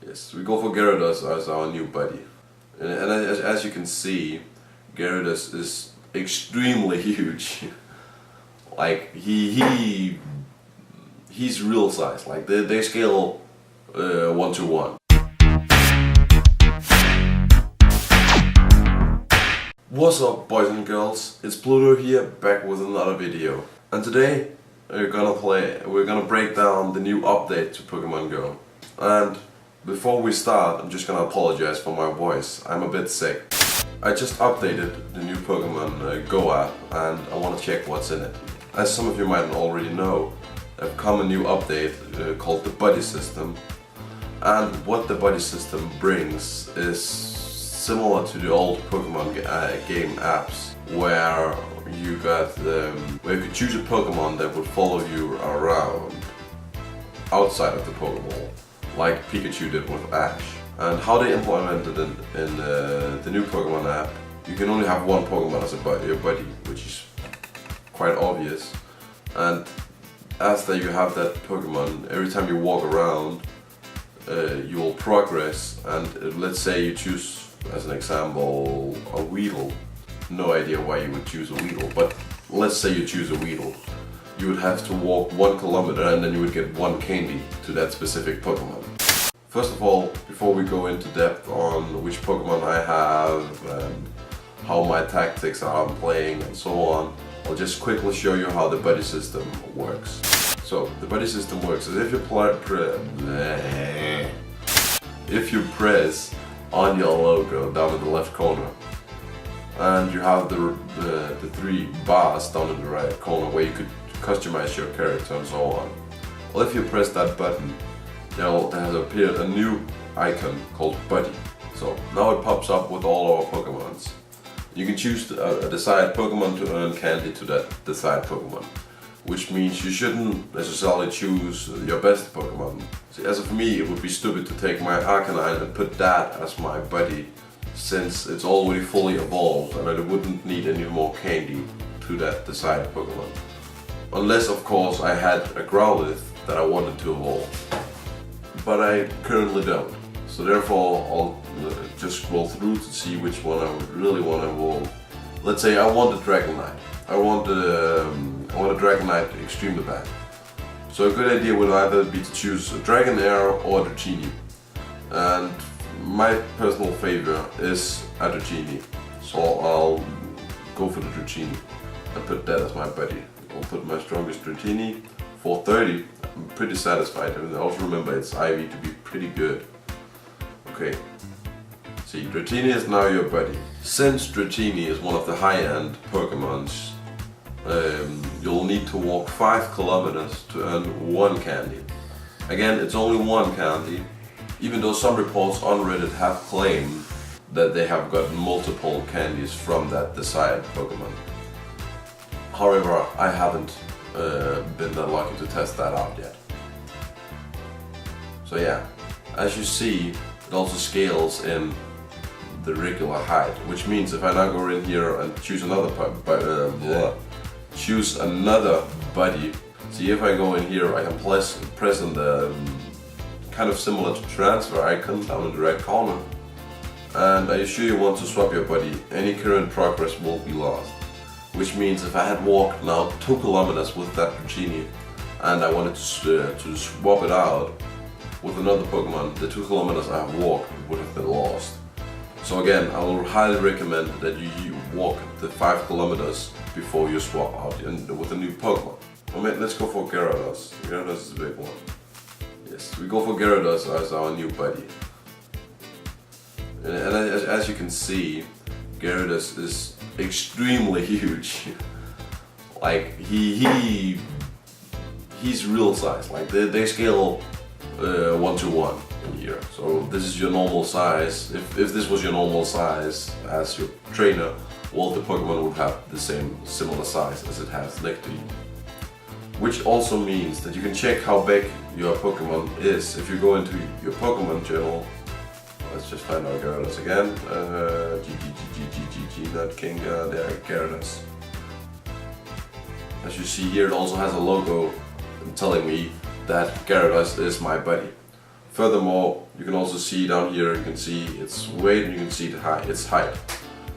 Yes, we go for Gyarados as our new buddy. And as you can see, Gyarados is extremely huge. Like he's real size. Like they scale 1 to 1. What's up, boys and girls? It's Pluto here, back with another video. And today we're gonna break down the new update to Pokemon Go. And before we start, I'm just gonna apologize for my voice. I'm a bit sick. I just updated the new Pokemon Go app and I want to check what's in it. As some of you might already know, there's come a new update called the Buddy System. And what the Buddy System brings is similar to the old Pokemon game apps, where you could choose a Pokemon that would follow you around outside of the Pokeball, like Pikachu did with Ash. And how they implemented it in the new Pokemon app, you can only have one Pokemon as your buddy, which is quite obvious. And after you have that Pokemon, every time you walk around, you will progress. And let's say you choose, as an example, a Weedle. No idea why you would choose a Weedle, but let's say you choose a Weedle. You would have to walk 1 kilometer and then you would get 1 candy to that specific Pokemon. First of all, before we go into depth on which Pokemon I have and how my tactics are playing and so on, I'll just quickly show you how the Buddy System works. So, the Buddy System works as if you press on your logo down in the left corner, and you have the 3 bars down in the right corner where you could customize your character and so on. Well, if you press that button, there has appeared a new icon called Buddy. So now it pops up with all our Pokemons. You can choose a desired Pokemon to earn candy to that desired Pokemon, which means you shouldn't necessarily choose your best Pokemon. See, as for me, it would be stupid to take my Arcanine and put that as my buddy, since it's already fully evolved and I wouldn't need any more candy to that desired Pokemon. Unless, of course, I had a Growlithe that I wanted to evolve. But I currently don't. So therefore, I'll just scroll through to see which one I would really want to evolve. Let's say I want a Dragonite. I want a Dragonite extremely bad. So a good idea would either be to choose a Dragonair or a Dratini. And my personal favorite is a Dratini. So I'll go for the Dratini and put that as my buddy. I'll put my strongest Dratini for 30. I'm pretty satisfied, and I also remember its IV to be pretty good. Okay, see, Dratini is now your buddy. Since Dratini is one of the high-end Pokemons, you'll need to walk 5 kilometers to earn 1 candy. Again, it's only 1 candy, even though some reports on Reddit have claimed that they have gotten multiple candies from that desired Pokemon. However, I haven't been that lucky to test that out yet. So yeah, as you see, it also scales in the regular height, which means if I now go in here and choose another buddy, see, if I go in here, I can press on the kind of similar to transfer icon down in the right corner, and I assure you, want to swap your buddy, any current progress will be lost. Which means if I had walked now 2 kilometers with that Dratini and I wanted to swap it out with another Pokemon, the 2 kilometers I have walked would have been lost. So again, I will highly recommend that you walk the 5 kilometers before you swap out with a new Pokemon. Let's go for Gyarados. Gyarados is a big one. Yes, we go for Gyarados as our new buddy. And as you can see, Gyarados is extremely huge. Like he's real size. Like they scale 1 to 1 in here. So this is your normal size. If this was your normal size as your trainer, well, the Pokemon would have the similar size as it has next to you. Which also means that you can check how big your Pokemon is if you go into your Pokemon journal. Let's just find our Gyarados again. Not Gengar, there, Gyarados. As you see here, it also has a logo telling me that Gyarados is my buddy. Furthermore, you can also see down here, you can see its weight and you can see its height.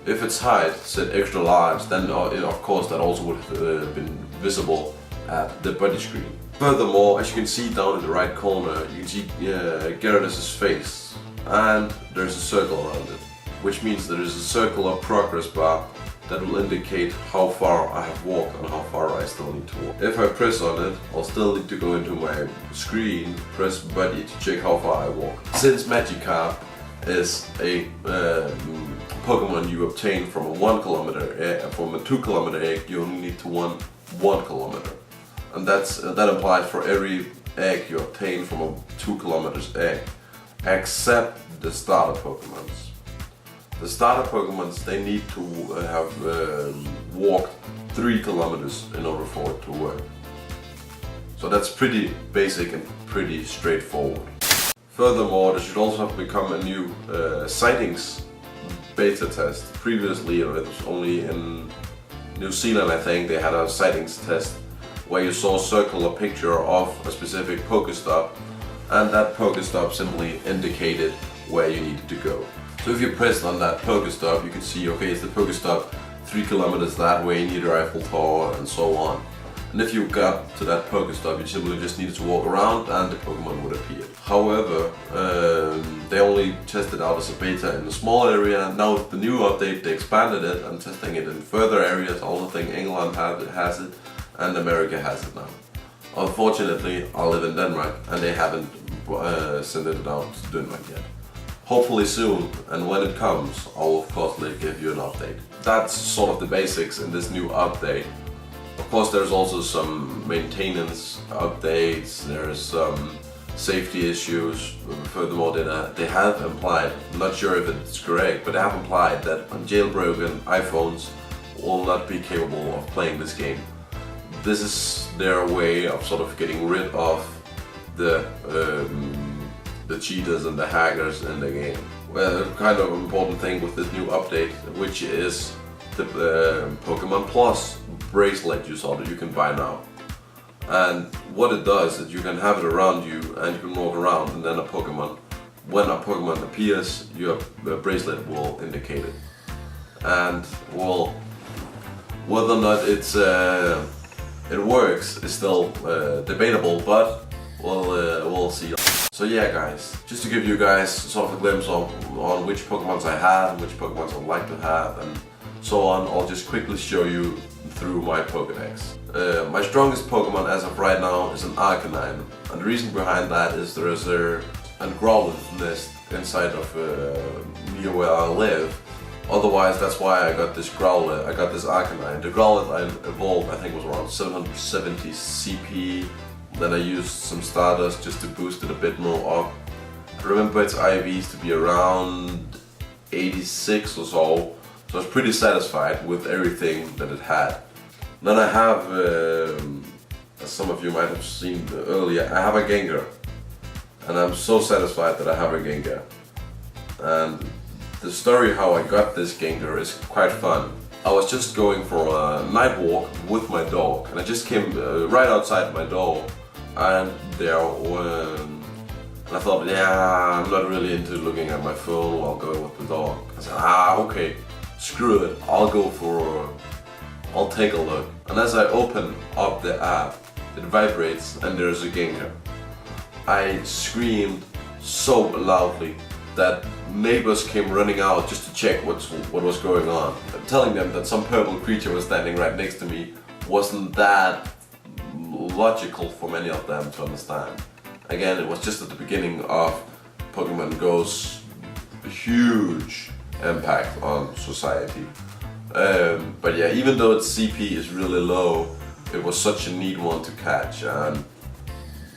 If its height set extra large, then of course that also would have been visible at the body screen. Furthermore, as you can see down in the right corner, you can see Gyarados' face, and there's a circle around it, which means there is a circular progress bar that will indicate how far I have walked and how far I still need to walk. If I press on it, I'll still need to go into my screen, press body to check how far I walk. Since Magikarp is a Pokemon you obtain from a 1 kilometer egg, from a 2 kilometer egg, you only need to run 1 kilometer. And that applies for every egg you obtain from a 2 kilometers egg, except the starter Pokemons. The starter Pokemons, they need to have walked 3 kilometers in order for it to work. So that's pretty basic and pretty straightforward. Furthermore, there should also have become a new sightings beta test. Previously, it was only in New Zealand, I think, they had a sightings test where you saw a circular picture of a specific Pokestop, and that Pokestop simply indicated where you needed to go. So if you pressed on that Pokestop, you could see, okay, it's the Pokestop 3 kilometers that way near Eiffel Tower and so on. And if you got to that Pokestop, you simply just needed to walk around and the Pokemon would appear. However, they only tested out as a beta in a small area. Now with the new update, they expanded it and testing it in further areas. All the thing England has it and America has it now. Unfortunately, I live in Denmark and they haven't sent it out to Denmark yet. Hopefully soon, and when it comes, I will of course give you an update. That's sort of the basics in this new update. Of course, there's also some maintenance updates, there's some safety issues. Furthermore, they have implied, I'm not sure if it's correct, but they have implied that jailbroken iPhones will not be capable of playing this game. This is their way of sort of getting rid of the cheaters and the hackers in the game. Well, kind of important thing with this new update, which is the Pokemon Plus bracelet you saw that you can buy now. And what it does is you can have it around you and you can walk around, and then when a Pokemon appears, your bracelet will indicate it. And well, whether or not it works is still debatable, but we'll see. So yeah guys, just to give you guys sort of a glimpse on which Pokemons I have, which Pokemons I'd like to have and so on, I'll just quickly show you through my Pokedex. My strongest Pokemon as of right now is an Arcanine, and the reason behind that is there is a Growlithe nest inside of near where I live. Otherwise, that's why I got this Growlithe, I got this Arcanine. The Growlithe I evolved, I think was around 770 CP. Then I used some Stardust just to boost it a bit more up. I remember its IVs to be around 86 or so I was pretty satisfied with everything that it had. Then I have, as some of you might have seen earlier, I have a Gengar. And I'm so satisfied that I have a Gengar. And the story how I got this Gengar is quite fun. I was just going for a night walk with my dog, and I just came right outside my door, and there and I thought, yeah, I'm not really into looking at my phone while going with the dog. I said, okay, screw it, I'll take a look. And as I open up the app, it vibrates and there's a Gengar. I screamed so loudly that neighbors came running out just to check what was going on. Telling them that some purple creature was standing right next to me wasn't that logical for many of them to understand. Again, it was just at the beginning of Pokemon Go's huge impact on society. But yeah, even though its CP is really low, it was such a neat one to catch, and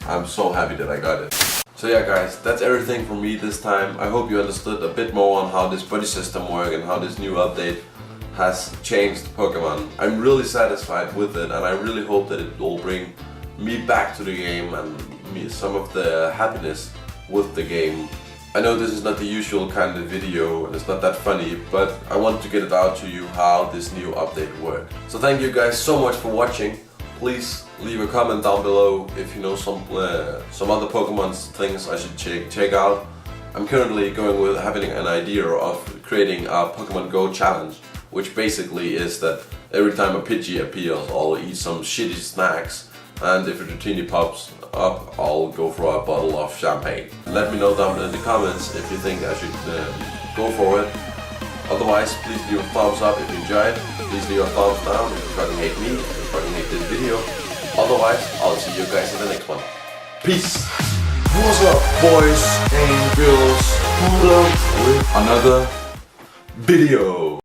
I'm so happy that I got it. So yeah guys, that's everything from me this time. I hope you understood a bit more on how this buddy system works and how this new update has changed Pokemon. I'm really satisfied with it, and I really hope that it will bring me back to the game and some of the happiness with the game. I know this is not the usual kind of video and it's not that funny, but I want to get it out to you how this new update worked. So thank you guys so much for watching. please leave a comment down below if you know some other Pokemon things I should check out. I'm currently going with having an idea of creating a Pokemon Go challenge, which basically is that every time a Pidgey appears, I'll eat some shitty snacks, and if a Dratini pops up, I'll go for a bottle of champagne. Let me know down in the comments if you think I should go for it. Otherwise, please leave a thumbs up if you enjoyed. Please leave a thumbs down if you fucking hate me, if you fucking hate this video. Otherwise, I'll see you guys in the next one. Peace! What's up, boys and girls? Hold up with another video.